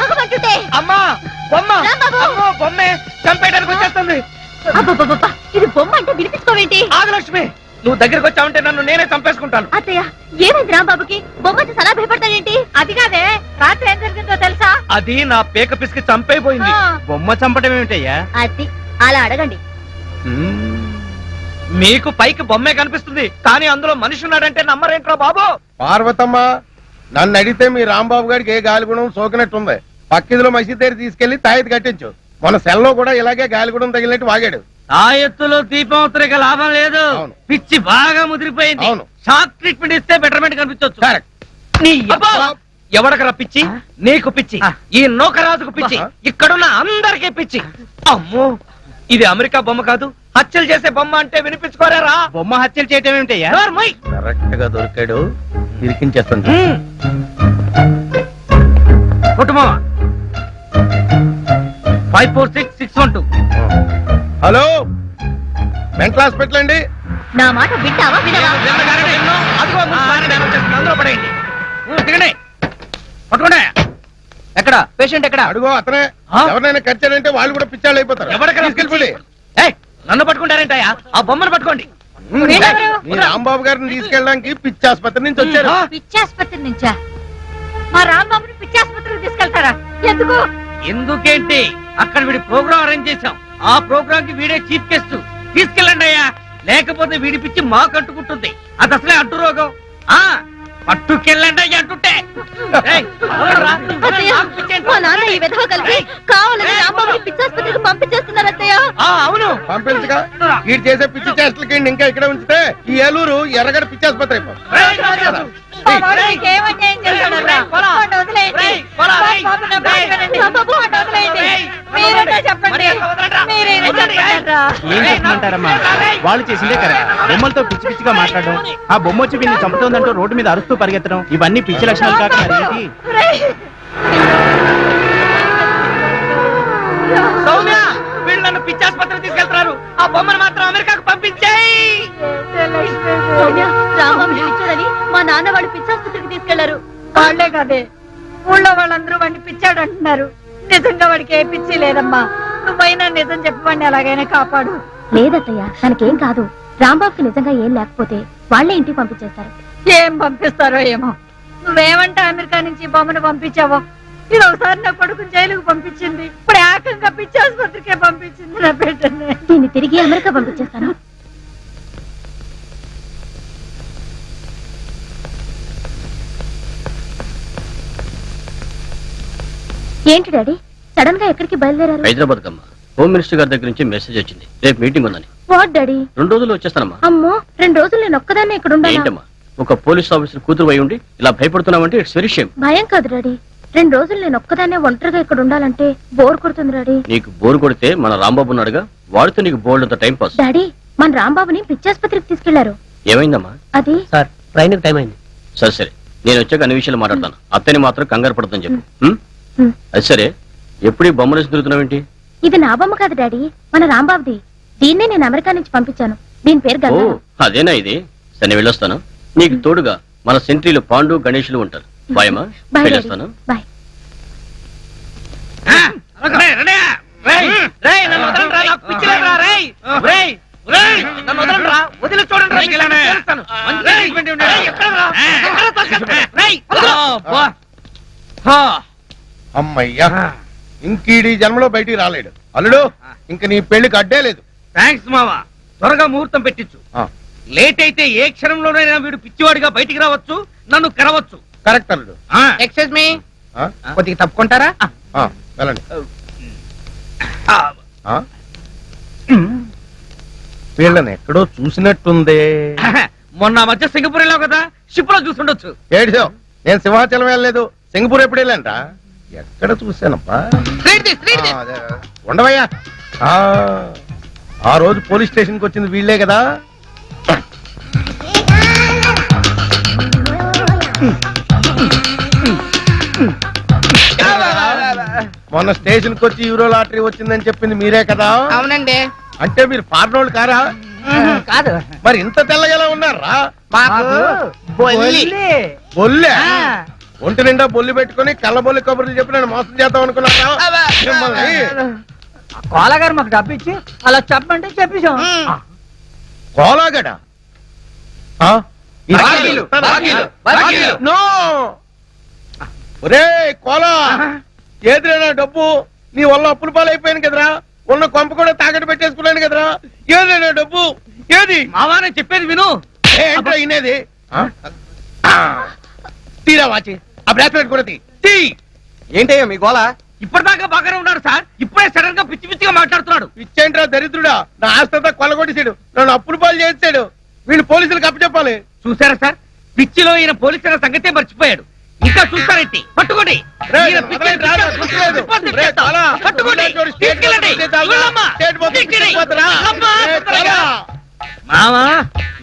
ఆగమంటుంటే అమ్మా బొమ్మ అమ్మో బొమ్మే చంపేయడానికి వచ్చేస్తుంది. అబ్బబ్బబ్బబ్బా, ఇది బొమ్మ అంటే వినిపించుకోవేంటి? ఆగలక్ష్మి, నువ్వు దగ్గరికి వచ్చావంటే నన్ను నేనే చంపేసుకుంటాను. అత్తయ్య, ఏమైంది రాంబాబుకి? బొమ్మకి సలా భయపడతాడేంటి? అది కాదే, రాత్రి ఏం జరిగిందో తెలుసా? అది నా పేక పిసికి చంపైపోయింది. బొమ్మ చంపడం ఏమిటయ్యా? అది అలా అడగండి. మీకు పైకి బొమ్మే కనిపిస్తుంది, కానీ అందులో మనిషి ఉన్నాడంటే నమ్మరేంట్రా బాబు? పార్వతమ్మ, నన్ను అడిగితే మీ రాంబాబు గారికి ఏ గాలిగుణం సోకినట్టుంది. పక్కిదిలో మసీద్ దగ్గర తీసుకెళ్లి తాయెత్తు కట్టించు. మన సెల్లో కూడా ఇలాగే గాలిగుణం తగిలినట్టు వాగాడు. ఆ ఎత్తులో దీపం ఉత్తరిక లాభం లేదు. పిచ్చి బాగా ముదిరిపోయింది. షాక్ ట్రీట్మెంట్ ఇస్తే బెటర్మెంట్ కనిపించవచ్చు. ఎవడకరా పిచ్చి? నీకు పిచ్చి, ఈ నౌకరాజుకు పిచ్చి, ఇక్కడున్న అందరికీ పిచ్చి. అమ్మో, ఇది అమెరికా బొమ్మ కాదు, హత్యలు చేసే బొమ్మ అంటే వినిపించుకోరారా? బొమ్మ హత్యలు చేయటం ఏమిటయ్యా? కరెక్ట్ గా దొరికాడు, ఇరికించేస్తాను. కుటుంబం 546612. హలో, మెంటల్ హాస్పిటల్ అండి. నా మాట వింటావా వినవా? అందులో పడేయండి. పట్టుకోండి. ఎక్కడ పేషెంట్? ఎక్కడ? అడుగో అతనే. ఎవరినైనా ఖర్చాడంటే వాళ్ళు కూడా పిచ్చాళ్ళు అయిపోతారు. ఎవరికెళ్ళి నన్ను పట్టుకుంటారేంటయ్యా? ఆ బొమ్మను పట్టుకోండి. మీ రాంబాబు గారిని తీసుకెళ్ళడానికి పిచ్చి ఆసుపత్రి నుంచి వచ్చారు. పిచ్చి ఆసుపత్రి నుంచా? మా రాంబాబుని పిచ్చి ఆసుపత్రికి తీసుకెళ్తారా? ఎందుకు? ఎందుకేంటి, అక్కడ వీడి ప్రోగ్రామ్ అరేంజ్ చేశాం. ఆ ప్రోగ్రామ్ కి వీడే చీఫ్ గెస్ట్. తీసుకెళ్ళండి అయ్యా, లేకపోతే వీడి పిచ్చి మాకు అంటుకుంటుంది. అది అసలే అంటు రోగం. పట్టుకెళ్ళండి అయ్యా అంటుంటే. మా నాన్న ఈ విధవ కలిపి కావాలని రాంబాబుని పిచ్చి ఆసుపత్రికి పంపించేస్తున్నారు అత్తయ్య. అవును, పంపించగా వీడు చేసే పిచ్చి చేష్టలకి ఇంకా ఇక్కడ ఉంచితే ఈ ఏలూరు ఎర్రగడ పిచ్చి ఆసుపత్రి అయిపోతుంది. వాళ్ళు చేసిందే కదా, బొమ్మలతో పిచ్చి పిచ్చిగా మాట్లాడడం, ఆ బొమ్మ వచ్చి వీళ్ళని చంపుతోందంటూ రోడ్డు మీద అరుస్తూ పరిగెత్తడం, ఇవన్నీ పిచ్చి లక్షణాలు కాక మరేంటి? సౌమ్య, వీళ్ళు నన్ను పిచ్చి ఆసుపత్రికి తీసుకెళ్తున్నారు. ఆ బొమ్మను మాత్రం అమెరికాకు పంపించేయి. రాంబాబుని పిచ్చాడని మా నాన్న వాడు పిచ్చి ఆసుపత్రికి తీసుకెళ్లారు. వాళ్లే కాదే, ఊళ్ళో వాళ్ళందరూ వాడిని పిచ్చాడు అంటున్నారు. నిజంగా వాడికి ఏ పిచ్చి లేదమ్మా. నువ్వైనా నిజం చెప్పి వాడిని ఎలాగైనా కాపాడు. లేదత్తయ్య, తనకేం కాదు. రాంబాబుకి నిజంగా ఏం లేకపోతే వాళ్లే ఇంటికి పంపించేస్తారు. ఏం పంపిస్తారో ఏమో. నువ్వేమంటే అమెరికా నుంచి బొమ్మను పంపించావో, ఇది ఒకసారి నా కొడుకు జైలుకు పంపించింది, ఇప్పుడు ఏకంగా పిచ్చి ఆసుపత్రికే పంపించింది నా బిడ్డని. దీన్ని తిరిగి అమెరికా పంపించేస్తాను. ఏంటి డాడీ, సడన్ గా ఎక్కడికి బయలుదేరారు? హైదరాబాద్ కమ్మా, హోమ్ మినిస్టర్ గారి దగ్గర నుంచి మెసేజ్ వచ్చింది, రేపు మీటింగ్ ఉందని. What daddy? 2 రోజుల్లో వచ్చేస్తానమ్మా. అమ్మో, 2 రోజులు నేను ఒక్కదాన్ని ఇక్కడ ఉండాలి? ఏంటమ్మా, ఒక పోలీస్ ఆఫీసర్ కూతురు అయి ఉండి ఇలా భయపడుతున్నావంటే ఇట్స్ వెరీ షేమ్. భయం కాదు డాడీ, 2 రోజులు నేను ఒక్కదాన్నే ఒంటరిగా ఇక్కడ ఉండాలంటే బోర్ కొడుతుంది డాడీ. నీకు బోర్ కొడితే మన రాంబాబు ఉన్నాడుగా, వాడితో నీకు బోల్డ్ అంత టైం పాస్. డాడీ, మన రాంబాబుని పిచ్చాసుపత్రికి తీసుకెళ్లారు. ఏమైందమ్మా? అది సార్, ట్రైన్ టైం అయింది. సరే సరే, నేను వచ్చాక అన్ని విషయాలు మాట్లాడతాను. అత్తని మాత్రం కంగారు పడతాను చెప్పు. అది సరే, ఎప్పుడు ఈ బొమ్మలు తిరుగుతున్నావేంటి? ఇది నా బొమ్మ కాదు డాడీ, మన రాంబాబుది. దీన్నే నేను అమెరికా నుంచి పంపించాను. దీని పేరు గంగా. అదేనా ఇది? సరే, వెళ్ళొస్తాను. నీకు తోడుగా మన సెంట్రీలు పాండు గణేషులు ఉంటారు. బాయమ్మా, వెళ్ళొస్తాను. బాయ్. వదిలి చూడండి. అమ్మయ్యా, ఇంకీడి జన్మలో బయటికి రాలేడు. అల్లుడు, ఇంక నీ పెళ్లికి అడ్డే లేదు. థ్యాంక్స్ మావా, త్వరగా ముహూర్తం పెట్టించు. లేట్ అయితే ఏ క్షణంలోనైనా వీడు పిచ్చివాడిగా బయటికి రావచ్చు, నన్ను కరవచ్చు. కరెక్ట్ అల్లుడు. ఎక్స్క్యూజ్ మీ, కొద్దిగా తప్పుకుంటారా? వెళ్ళండి. వీళ్ళని ఎక్కడో చూసినట్టుంది. మొన్న మధ్య సింగపూర్ వెళ్ళావు కదా, షిప్ లో చూసుండొచ్చు. ఏడిసావు, నేను సింహాచలం వెళ్ళలేదు, సింగపూర్ ఎప్పుడు వెళ్ళానంట. ఎక్కడ చూశానప్పా? ఉండవయ్యా, ఆ రోజు పోలీస్ స్టేషన్ కి వచ్చింది వీళ్ళే కదా. మొన్న స్టేషన్ కి వచ్చి యూరో లాటరీ వచ్చిందని చెప్పింది మీరే కదా? అవునండి. అంటే మీరు ఫారినోళ్ళు కారా? కాదు. మరి ఇంత తెల్లగా ఉన్నారా? బొల్లే. బొల్లే? ఒంటి నిండా బొల్లి పెట్టుకుని కళ్ళబొల్లి కబుర్లు చెప్పి నేను మోసం చేద్దాం అనుకున్నారా మిమ్మల్ని? కోలగారు మాకు డబ్బు ఇచ్చి అలా చెప్పమంటే చెప్పేశాం. కోలాగడా ఆ? ఈ బాకీలు, బాకీలు, బాకీలు. నో! ఒరేయ్ కోలా, ఏదిరా డబ్బు? నీ వల్ల అప్పుల పాలైపోయాను కదరా, ఉన్న కొంప కూడా తాకట్టు పెట్టేసుకున్నాను కదరా, ఏదైనా డబ్బు ఏది? మావా నేను చెప్పేది విను. ఏంట్రా ఇనేది? తీరా వాచి, ఆ బ్రాస్లెట్ కూడా తీ. ఏంటయ్యా మీ గోళ? ఇప్పటిదాకా బాగానే ఉన్నాడు సార్, ఇప్పుడే సడన్ గా పిచ్చి పిచ్చిగా మాట్లాడుతున్నాడు. ఇచ్చేంట్రా దరిద్రుడా, నా ఆస్తంతా కొల్లగొట్టేశాడు, నన్ను అప్పుల పాలు చేసాడు. వీళ్ళు పోలీసులకు అప్పచెప్పాలి. చూసారా సార్, పిచ్చిలో ఈయన పోలీసుల సంగతే మర్చిపోయాడు. ఇంకా చూస్తారేంటి? పట్టుకోండి. రేయ్, ఈయన పిచ్చి వదలండి, రాదా? పిచ్చి రిపోర్ట్ రేయ్, తెప్పిస్తాం. చాలా. పట్టుకోండి. చూడండి, స్టేట్ తీసుకెళ్ళండి. మొత్తం తీసుకెళ్తా. వెళ్ళమ్మా. స్టేట్ మొత్తం తీసుకెళ్ళి. తీసుకెళ్ళిపోతారా? అమ్మా, రేయ్, తొందరగా. చాలా. మావా,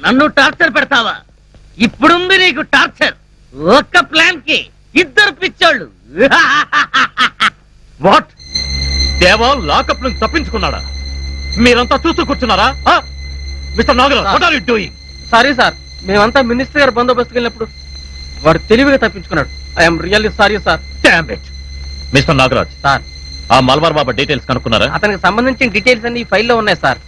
నన్ను టార్చర్ పెడతావా? ఇప్పుడుంది నీకు టార్చర్. ఒక్క ప్లాన్ కి ఇద్దరు పిచ్చోళ్ళు. వాట్? దేవా లాకప్ నుంచి తప్పించుకున్నాడా? మీరంతా చూస్తూ కూర్చున్నారా? Mister Nagaraj, what are you doing? Sorry sir, మేమంతా మినిస్టర్ గారు బందోబస్తుకు వెళ్ళినప్పుడు వాడు తెలివిగా తప్పించుకున్నాడు. I'm really sorry sir. Damn it. Mister Nagaraj, sir, ఆ మల్బార్ బాబా డీటెయిల్స్ కనుక్కున్నారా? అతనికి సంబంధించిన డీటెయిల్స్ అన్ని ఈ ఫైల్లో ఉన్నాయి సార్.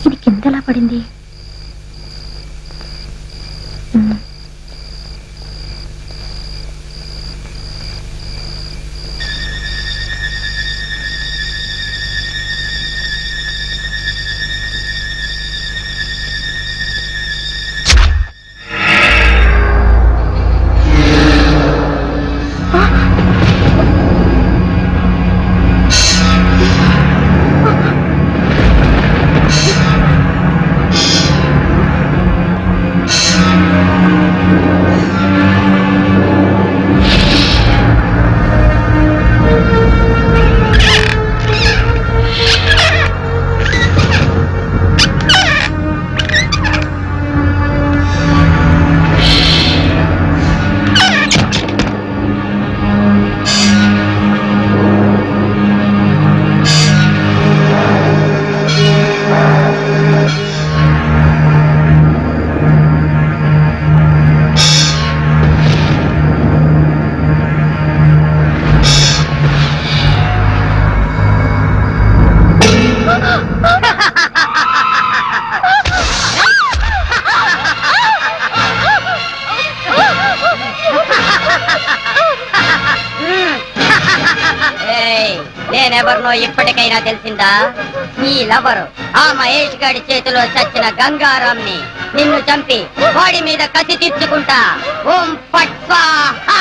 ఇది కిందలా పడింది. నేనెవరినో ఇప్పటికైనా తెలిసిందా? ఈ లవరు ఆ మహేష్ గాడి చేతిలో చచ్చిన గంగారాంని నిన్ను చంపి వాడి మీద కసి తీర్చుకుంటా. ఓం ఫట్ స్వాహా.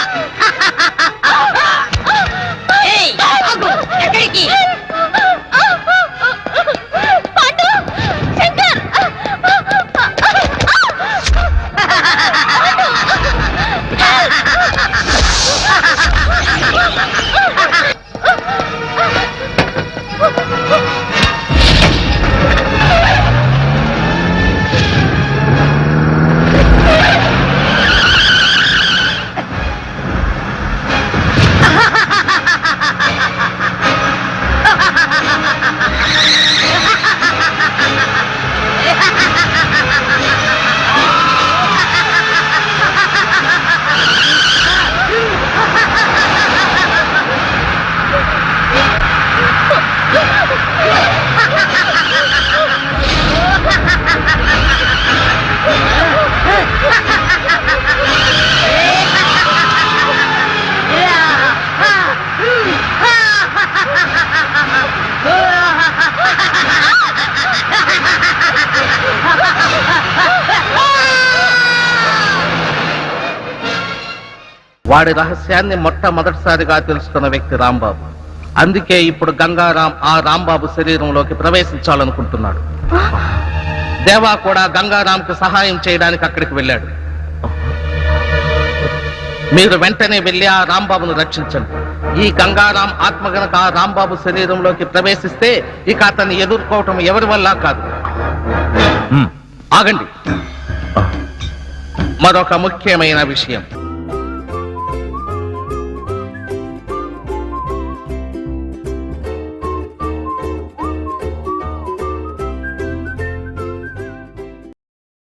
ఏయ్, ఆగు. ఎక్కడికి? వాడి రహస్యాన్ని మొట్టమొదటిసారిగా తెలుసుకున్న వ్యక్తి రాంబాబు. అందుకే ఇప్పుడు గంగారాం ఆ రాంబాబు శరీరంలోకి ప్రవేశించాలనుకుంటున్నాడు. దేవా కూడా గంగారాంకు సహాయం చేయడానికి అక్కడికి వెళ్ళాడు. మీరు వెంటనే వెళ్ళి ఆ రాంబాబును రక్షించండి. ఈ గంగారాం ఆత్మ గనక ఆ రాంబాబు శరీరంలోకి ప్రవేశిస్తే ఇక అతన్ని ఎదుర్కోవటం ఎవరి వల్ల కాదు. ఆగండి, మరొక ముఖ్యమైన విషయం.